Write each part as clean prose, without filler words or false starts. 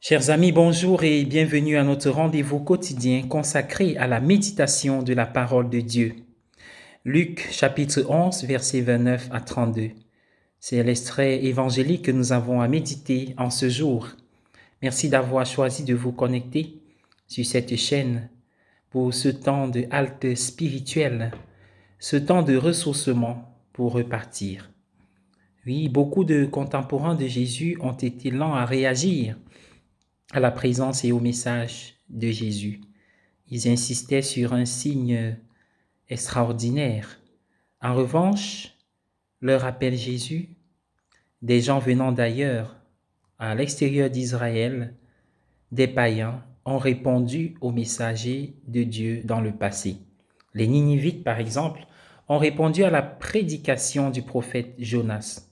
Chers amis, bonjour et bienvenue à notre rendez-vous quotidien consacré à la méditation de la parole de Dieu. Luc chapitre 11, versets 29 à 32. C'est l'extrait évangélique que nous avons à méditer en ce jour. Merci d'avoir choisi de vous connecter sur cette chaîne pour ce temps de halte spirituelle, ce temps de ressourcement pour repartir. Oui, beaucoup de contemporains de Jésus ont été lents à réagir à la présence et au message de Jésus. Ils insistaient sur un signe extraordinaire. En revanche, leur appel Jésus, des gens venant d'ailleurs, à l'extérieur d'Israël, des païens, ont répondu aux messagers de Dieu dans le passé. Les Ninivites, par exemple, ont répondu à la prédication du prophète Jonas.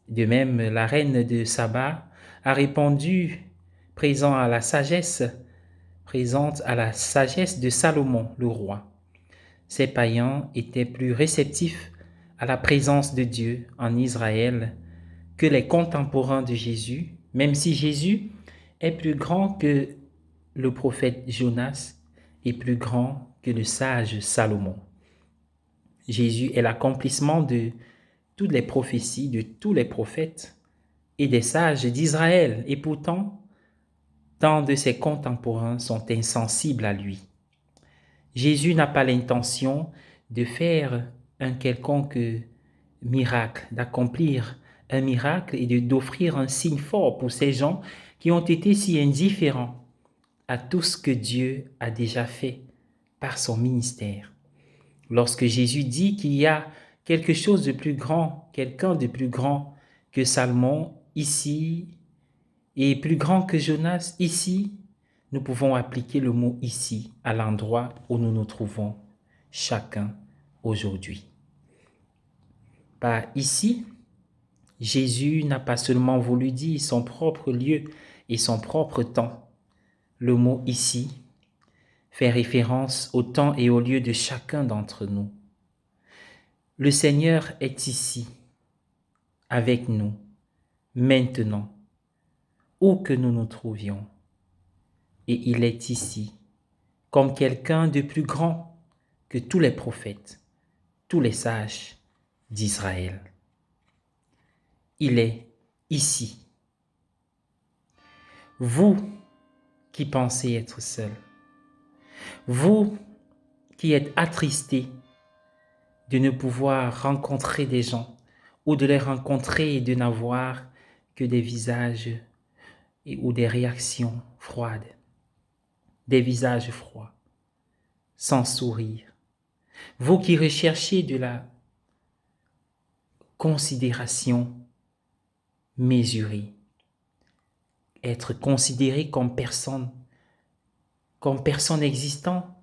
De même, la reine de Saba a répondu présente à la sagesse de Salomon, le roi. Ces païens étaient plus réceptifs à la présence de Dieu en Israël que les contemporains de Jésus, même si Jésus est plus grand que le prophète Jonas et plus grand que le sage Salomon. Jésus est l'accomplissement de toutes les prophéties de tous les prophètes et des sages d'Israël, et pourtant, tant de ses contemporains sont insensibles à lui. Jésus n'a pas l'intention de faire un quelconque miracle, d'accomplir un miracle et d'offrir un signe fort pour ces gens qui ont été si indifférents à tout ce que Dieu a déjà fait par son ministère. Lorsque Jésus dit qu'il y a quelque chose de plus grand, quelqu'un de plus grand que Salomon ici et plus grand que Jonas ici, nous pouvons appliquer le mot ici à l'endroit où nous nous trouvons chacun aujourd'hui. Par ici, Jésus n'a pas seulement voulu dire son propre lieu et son propre temps. Le mot ici fait référence au temps et au lieu de chacun d'entre nous. Le Seigneur est ici, avec nous, maintenant, où que nous nous trouvions. Et il est ici, comme quelqu'un de plus grand que tous les prophètes, tous les sages d'Israël. Il est ici. Vous qui pensez être seul, vous qui êtes attristés de ne pouvoir rencontrer des gens ou de les rencontrer et de n'avoir que des visages ou des réactions froides, des visages froids, sans sourire. Vous qui recherchez de la considération mesurée, être considéré comme personne existant,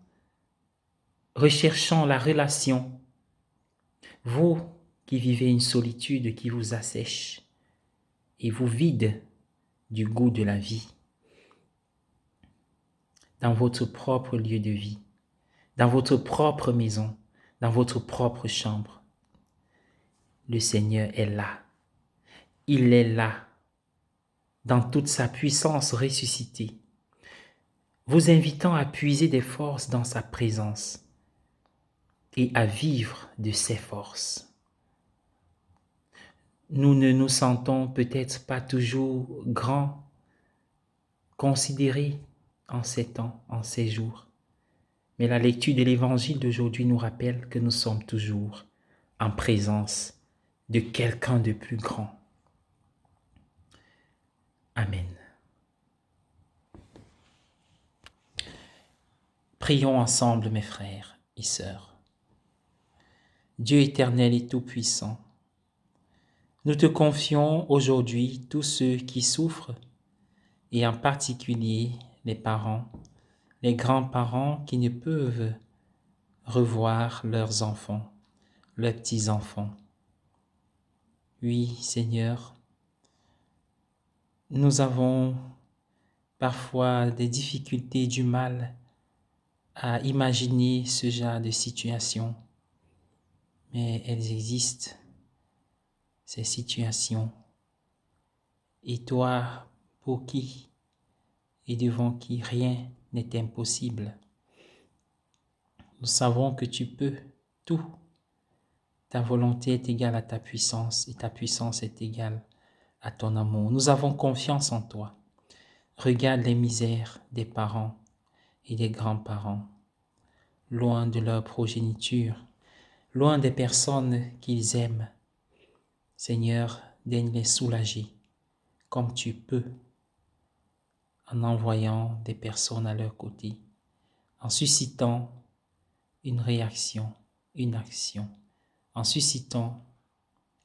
recherchant la relation. Vous qui vivez une solitude qui vous assèche et vous vide du goût de la vie, dans votre propre lieu de vie, dans votre propre maison, dans votre propre chambre. Le Seigneur est là. Il est là, dans toute sa puissance ressuscitée, vous invitant à puiser des forces dans sa présence et à vivre de ses forces. Nous ne nous sentons peut-être pas toujours grands, considérés en ces temps, en ces jours. Mais la lecture de l'évangile d'aujourd'hui nous rappelle que nous sommes toujours en présence de quelqu'un de plus grand. Amen. Prions ensemble, mes frères et sœurs. Dieu éternel et tout-puissant, nous te confions aujourd'hui tous ceux qui souffrent, et en particulier les parents, les grands-parents qui ne peuvent revoir leurs enfants, leurs petits-enfants. Oui, Seigneur, nous avons parfois des difficultés, du mal à imaginer ce genre de situation, mais elles existent, ces situations. Et toi, pour qui et devant qui rien n'est impossible. Nous savons que tu peux tout. Ta volonté est égale à ta puissance et ta puissance est égale à ton amour. Nous avons confiance en toi. Regarde les misères des parents et des grands-parents, loin de leur progéniture, loin des personnes qu'ils aiment. Seigneur, daigne les soulager comme tu peux, en envoyant des personnes à leur côté, en suscitant une réaction, une action, en suscitant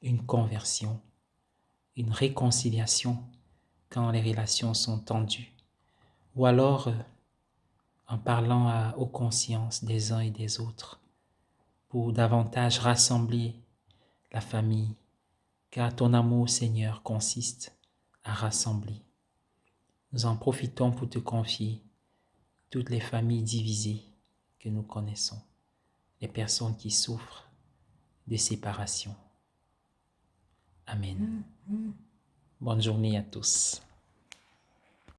une conversion, une réconciliation quand les relations sont tendues, ou alors en parlant aux consciences des uns et des autres pour davantage rassembler la famille, car ton amour, Seigneur, consiste à rassembler. Nous en profitons pour te confier toutes les familles divisées que nous connaissons, les personnes qui souffrent de séparation. Amen. Bonne journée à tous.